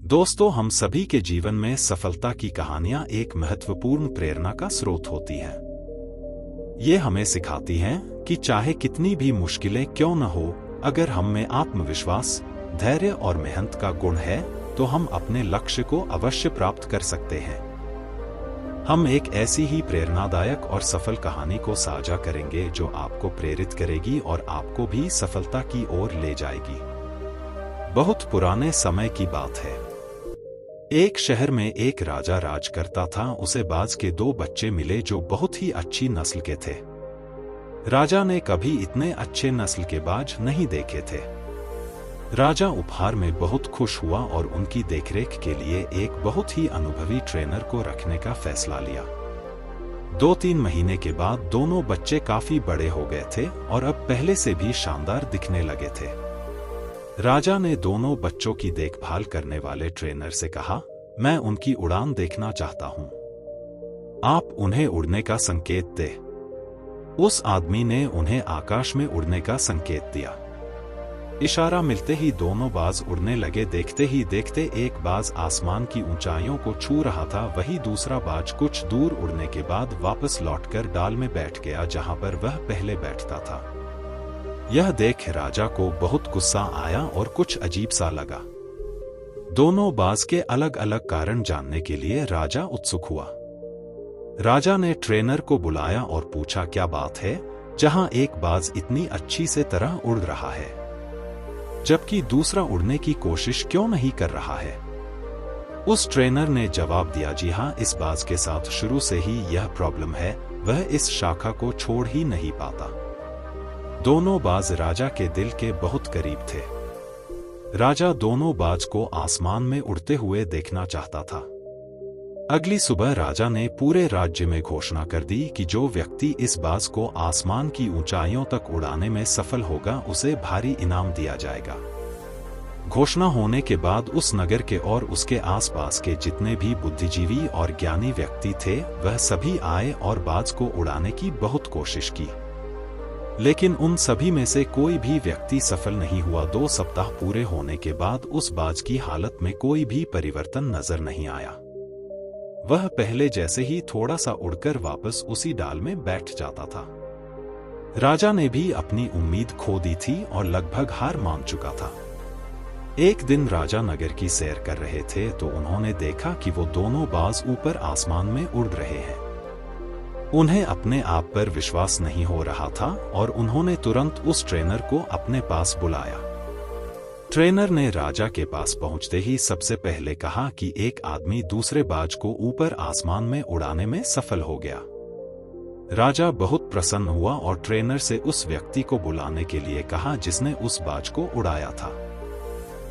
दोस्तों, हम सभी के जीवन में सफलता की कहानियां एक महत्वपूर्ण प्रेरणा का स्रोत होती हैं। ये हमें सिखाती हैं कि चाहे कितनी भी मुश्किलें क्यों न हो, अगर हम में आत्मविश्वास, धैर्य और मेहनत का गुण है तो हम अपने लक्ष्य को अवश्य प्राप्त कर सकते हैं। हम एक ऐसी ही प्रेरणादायक और सफल कहानी को साझा करेंगे जो आपको प्रेरित करेगी और आपको भी सफलता की ओर ले जाएगी। बहुत पुराने समय की बात है। एक शहर में एक राजा राज करता था। उसे बाज के दो बच्चे मिले जो बहुत ही अच्छी नस्ल के थे। राजा ने कभी इतने अच्छे नस्ल के बाज नहीं देखे थे। राजा उपहार में बहुत खुश हुआ और उनकी देखरेख के लिए एक बहुत ही अनुभवी ट्रेनर को रखने का फैसला लिया। 2-3 महीने के बाद दोनों बच्चे काफी बड़े हो गए थे और अब पहले से भी शानदार दिखने लगे थे। राजा ने दोनों बच्चों की देखभाल करने वाले ट्रेनर से कहा, मैं उनकी उड़ान देखना चाहता हूं। आप उन्हें उड़ने का संकेत दे। उस आदमी ने उन्हें आकाश में उड़ने का संकेत दिया। इशारा मिलते ही दोनों बाज उड़ने लगे। देखते ही देखते एक बाज आसमान की ऊंचाइयों को छू रहा था, वही दूसरा बाज कुछ दूर उड़ने के बाद वापस लौटकर डाल में बैठ गया जहां पर वह पहले बैठता था। यह देख राजा को बहुत गुस्सा आया और कुछ अजीब सा लगा। दोनों बाज के अलग अलग कारण जानने के लिए राजा उत्सुक हुआ। राजा ने ट्रेनर को बुलाया और पूछा, क्या बात है जहां एक बाज इतनी अच्छी से तरह उड़ रहा है जबकि दूसरा उड़ने की कोशिश क्यों नहीं कर रहा है? उस ट्रेनर ने जवाब दिया, जी हां, इस बाज के साथ शुरू से ही यह प्रॉब्लम है, वह इस शाखा को छोड़ ही नहीं पाता। दोनों बाज राजा के दिल के बहुत करीब थे। राजा दोनों बाज को आसमान में उड़ते हुए देखना चाहता था। अगली सुबह राजा ने पूरे राज्य में घोषणा कर दी कि जो व्यक्ति इस बाज को आसमान की ऊंचाइयों तक उड़ाने में सफल होगा उसे भारी इनाम दिया जाएगा। घोषणा होने के बाद उस नगर के और उसके आसपास के जितने भी बुद्धिजीवी और ज्ञानी व्यक्ति थे वह सभी आए और बाज को उड़ाने की बहुत कोशिश की, लेकिन उन सभी में से कोई भी व्यक्ति सफल नहीं हुआ। 2 सप्ताह पूरे होने के बाद उस बाज की हालत में कोई भी परिवर्तन नजर नहीं आया। वह पहले जैसे ही थोड़ा सा उड़कर वापस उसी डाल में बैठ जाता था। राजा ने भी अपनी उम्मीद खो दी थी और लगभग हार मान चुका था। एक दिन राजा नगर की सैर कर रहे थे तो उन्होंने देखा कि वो दोनों बाज ऊपर आसमान में उड़ रहे हैं। उन्हें अपने आप पर विश्वास नहीं हो रहा था और उन्होंने तुरंत उस ट्रेनर को अपने पास बुलाया। ट्रेनर ने राजा के पास पहुंचते ही सबसे पहले कहा कि एक आदमी दूसरे बाज को ऊपर आसमान में उड़ाने में सफल हो गया। राजा बहुत प्रसन्न हुआ और ट्रेनर से उस व्यक्ति को बुलाने के लिए कहा जिसने उस बाज को उड़ाया था।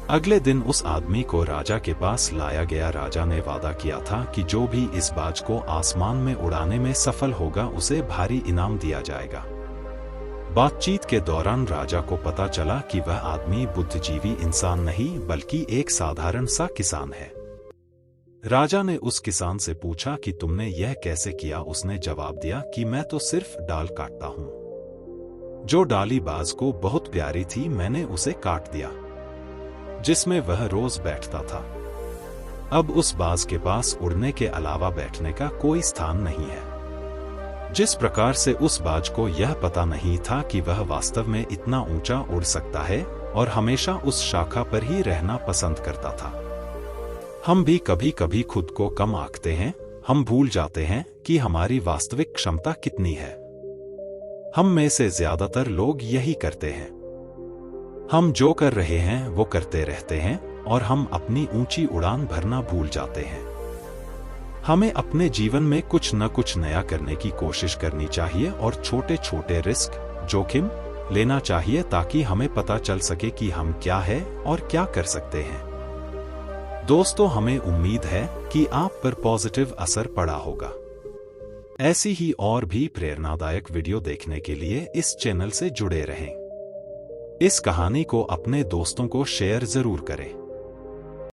अगले दिन उस आदमी को राजा के पास लाया गया। राजा ने वादा किया था कि जो भी इस बाज को आसमान में उड़ाने में सफल होगा उसे भारी इनाम दिया जाएगा। बातचीत के दौरान राजा को पता चला कि वह आदमी बुद्धिजीवी इंसान नहीं बल्कि एक साधारण सा किसान है। राजा ने उस किसान से पूछा कि तुमने यह कैसे किया? उसने जवाब दिया कि मैं तो सिर्फ डाल काटता हूं। जो डाली बाज को बहुत प्यारी थी मैंने उसे काट दिया, जिसमें वह रोज बैठता था। अब उस बाज के पास उड़ने के अलावा बैठने का कोई स्थान नहीं है। जिस प्रकार से उस बाज को यह पता नहीं था कि वह वास्तव में इतना ऊंचा उड़ सकता है और हमेशा उस शाखा पर ही रहना पसंद करता था। हम भी कभी कभी खुद को कम आंकते हैं। हम भूल जाते हैं कि हमारी वास्तविक क्षमता कितनी है। हम में से ज्यादातर लोग यही करते हैं। हम जो कर रहे हैं वो करते रहते हैं और हम अपनी ऊंची उड़ान भरना भूल जाते हैं। हमें अपने जीवन में कुछ न कुछ नया करने की कोशिश करनी चाहिए और छोटे छोटे रिस्क, जोखिम लेना चाहिए ताकि हमें पता चल सके कि हम क्या है और क्या कर सकते हैं। दोस्तों, हमें उम्मीद है कि आप पर पॉजिटिव असर पड़ा होगा। ऐसी ही और भी प्रेरणादायक वीडियो देखने के लिए इस चैनल से जुड़े रहें। इस कहानी को अपने दोस्तों को शेयर जरूर करें।